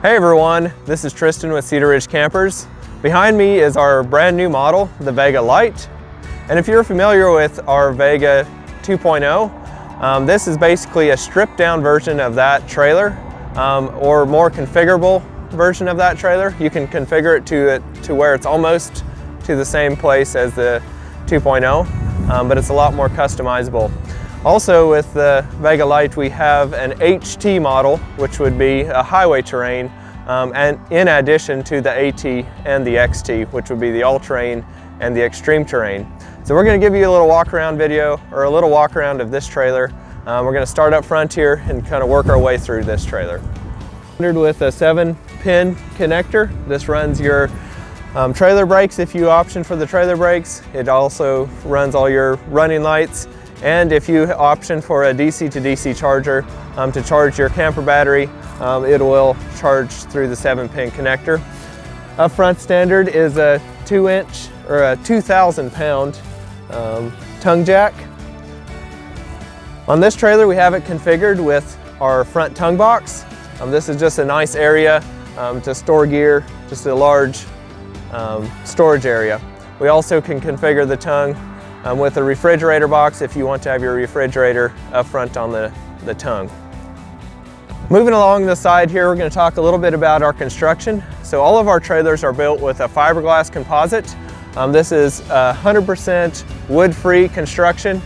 Hey everyone, this is Tristan with Cedar Ridge Campers. Behind me is our brand new model, the Vega LITE. And if you're familiar with our Vega 2.0, this is basically a stripped down version of that trailer, or more configurable version of that trailer. You can configure it to where it's almost to the same place as the 2.0, but it's a lot more customizable. Also with the Vega LITE, we have an HT model, which would be a highway terrain, and in addition to the AT and the XT, which would be the all-terrain and the extreme terrain. So we're going to give you a little walk-around video, or a little walk-around of this trailer. We're going to start up front here and kind of work our way through this trailer. With a 7-pin connector, this runs your trailer brakes if you option for the trailer brakes. It also runs all your running lights. And if you option for a DC to DC charger to charge your camper battery, it will charge through the 7-pin connector. Up front standard is a 2-inch or a 2,000-pound tongue jack. On this trailer, we have it configured with our front tongue box. This is just a nice area to store gear, just a large storage area. We also can configure the tongue with a refrigerator box if you want to have your refrigerator up front on the tongue. Moving along the side here, we're going to talk a little bit about our construction. So all of our trailers are built with a fiberglass composite. This is 100% wood-free construction.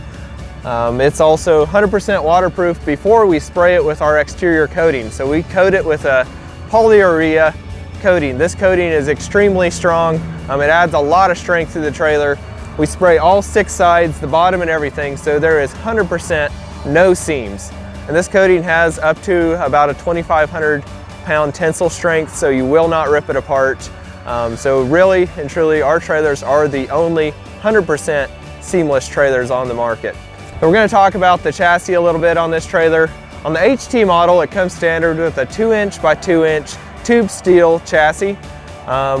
It's also 100% waterproof before we spray it with our exterior coating. So we coat it with a polyurea coating. This coating is extremely strong. It adds a lot of strength to the trailer. We spray all 6 sides, the bottom and everything, so there is 100% no seams. And this coating has up to about a 2,500 pound tensile strength, so you will not rip it apart. So really and truly, our trailers are the only 100% seamless trailers on the market. So we're going to talk about the chassis a little bit on this trailer. On the HT model, it comes standard with a 2-inch by 2-inch tube steel chassis.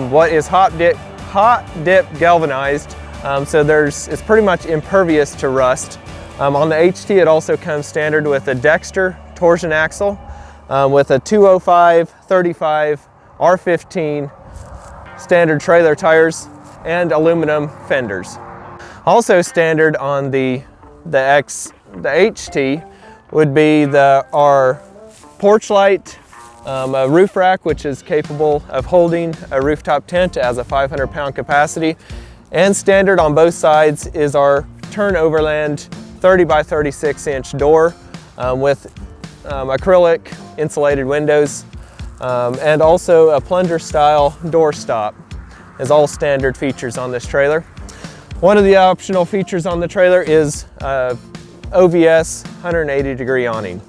What is hot dip galvanized. So it's pretty much impervious to rust. On the HT, it also comes standard with a Dexter torsion axle with a 205/35 R15 standard trailer tires and aluminum fenders. Also standard on the HT would be our porch light, a roof rack, which is capable of holding a rooftop tent as a 500-pound capacity. And standard on both sides is our turn overland 30 by 36-inch door with acrylic insulated windows, and also a plunger style door stop is all standard features on this trailer. One of the optional features on the trailer is OVS 180-degree awning.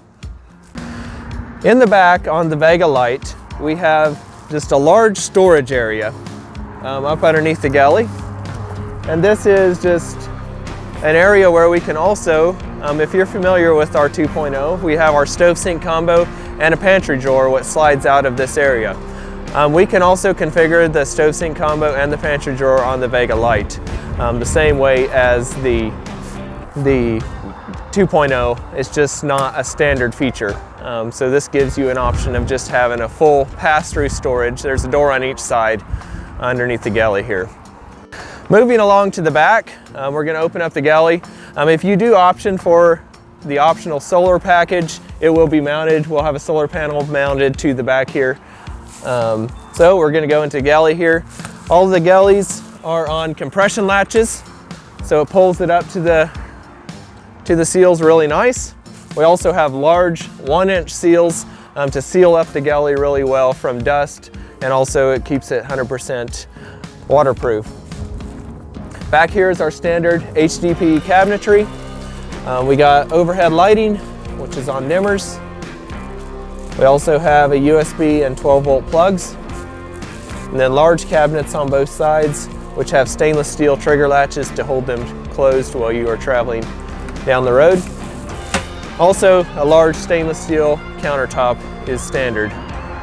In the back on the Vega LITE, we have just a large storage area up underneath the galley. And this is just an area where we can also, if you're familiar with our 2.0, we have our stove sink combo and a pantry drawer which slides out of this area. We can also configure the stove sink combo and the pantry drawer on the Vega LITE the same way as the 2.0. It's just not a standard feature. So this gives you an option of just having a full pass-through storage. There's a door on each side underneath the galley here. Moving along to the back, we're going to open up the galley. If you do option for the optional solar package, it will be mounted. We'll have a solar panel mounted to the back here. So we're going to go into galley here. All of the galleys are on compression latches, so it pulls it up to the seals really nice. We also have large 1-inch seals to seal up the galley really well from dust, and also it keeps it 100% waterproof. Back here is our standard HDPE cabinetry. We got overhead lighting, which is on dimmers. We also have a USB and 12-volt plugs. And then large cabinets on both sides, which have stainless steel trigger latches to hold them closed while you are traveling down the road. Also, a large stainless steel countertop is standard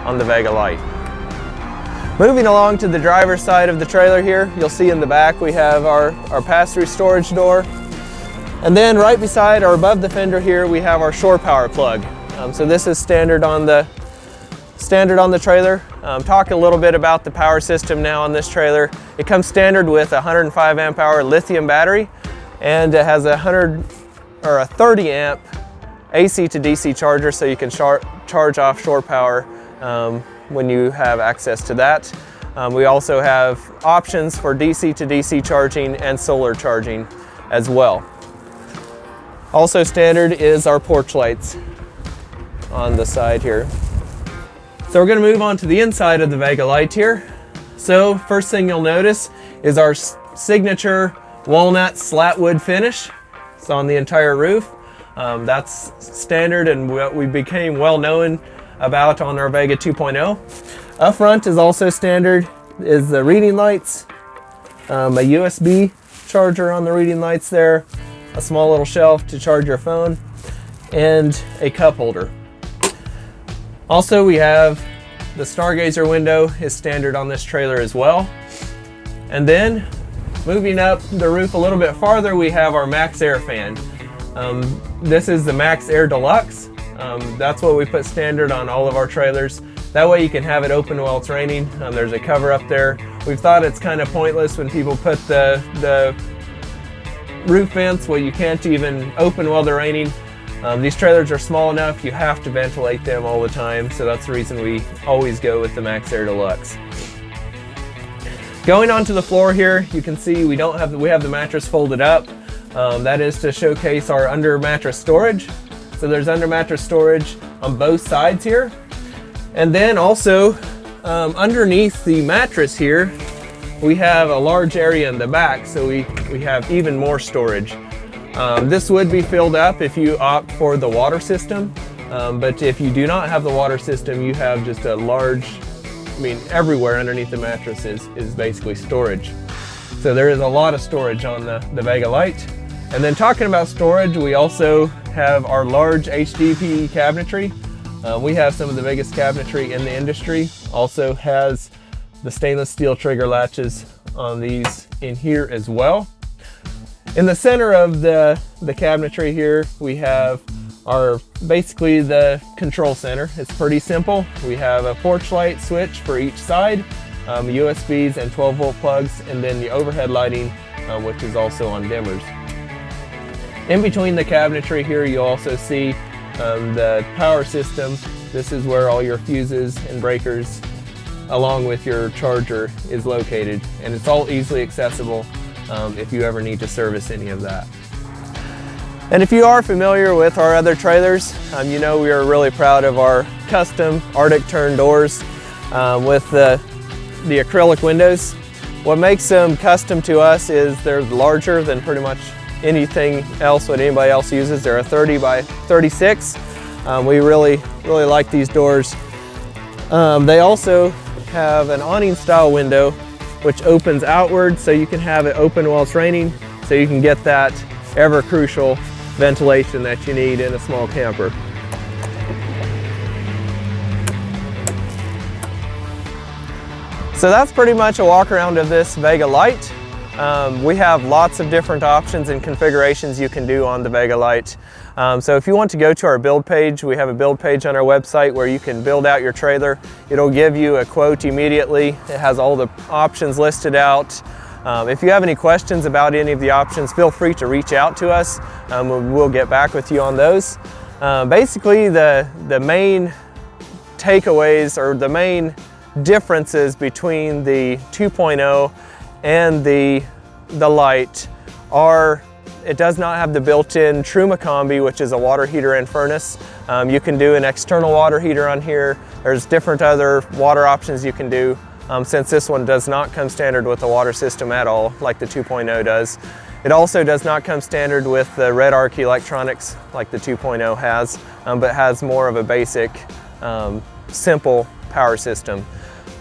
on the Vega LITE. Moving along to the driver's side of the trailer here, you'll see in the back we have our pass-through storage door. And then right beside or above the fender here, we have our shore power plug. So this is standard on the standard on the trailer. Talk a little bit about the power system now on this trailer. It comes standard with a 105 amp hour lithium battery, and it has a 30 amp AC to DC charger, so you can charge off shore power when you have access to that. We also have options for DC to DC charging and solar charging as well. Also standard is our porch lights on the side here. So we're going to move on to the inside of the Vega LITE here. So first thing you'll notice is our signature walnut slat wood finish. It's on the entire roof. That's standard and what we became well known about on our Vega 2.0. Up front is also standard is the reading lights, a USB charger on the reading lights there, a small little shelf to charge your phone, and a cup holder. Also, we have the stargazer window is standard on this trailer as well. And then moving up the roof a little bit farther, we have our Max Air fan. This is the Max Air Deluxe. That's what we put standard on all of our trailers. That way you can have it open while it's raining. There's a cover up there. We've thought it's kind of pointless when people put the roof vents where you can't even open while they're raining. These trailers are small enough, you have to ventilate them all the time, so that's the reason we always go with the Max Air Deluxe. Going onto the floor here, you can see we have the mattress folded up. That is to showcase our under mattress storage. So there's under mattress storage on both sides here. And then also underneath the mattress here, we have a large area in the back, so we have even more storage. This would be filled up if you opt for the water system, but if you do not have the water system, you have just a large, everywhere underneath the mattress is basically storage. So there is a lot of storage on the Vega LITE. And then talking about storage, we also have our large HDPE cabinetry. We have some of the biggest cabinetry in the industry. Also has the stainless steel trigger latches on these in here as well. In the center of the cabinetry here, we have basically the control center. It's pretty simple. We have a porch light switch for each side, USBs and 12-volt plugs, and then the overhead lighting, which is also on dimmers. In between the cabinetry here, you'll also see the power system. This is where all your fuses and breakers, along with your charger, is located, and it's all easily accessible if you ever need to service any of that. And if you are familiar with our other trailers, you know we are really proud of our custom Arctic turn doors with the acrylic windows. What makes them custom to us is they're larger than pretty much anything else what anybody else uses. They're a 30 by 36. We really like these doors. They also have an awning style window which opens outward, so you can have it open while it's raining, so you can get that ever crucial ventilation that you need in a small camper. So that's pretty much a walk around of this Vega LITE. We have lots of different options and configurations you can do on the Vega LITE. So if you want to go to our build page, we have a build page on our website where you can build out your trailer. It'll give you a quote immediately. It has all the options listed out. If you have any questions about any of the options, feel free to reach out to us. We'll get back with you on those. Basically, the main takeaways or the main differences between the 2.0 and the LITE are, it does not have the built-in Truma Combi, which is a water heater and furnace. You can do an external water heater on here. There's different other water options you can do, since this one does not come standard with the water system at all, like the 2.0 does. It also does not come standard with the red arc electronics like the 2.0 has, but has more of a basic, simple power system.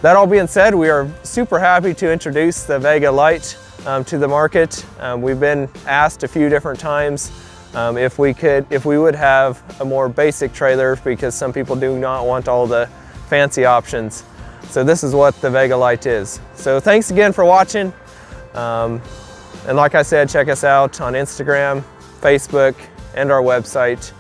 That all being said, we are super happy to introduce the Vega LITE to the market. We've been asked a few different times if we would have a more basic trailer, because some people do not want all the fancy options. So this is what the Vega LITE is. So thanks again for watching. And like I said, check us out on Instagram, Facebook, and our website.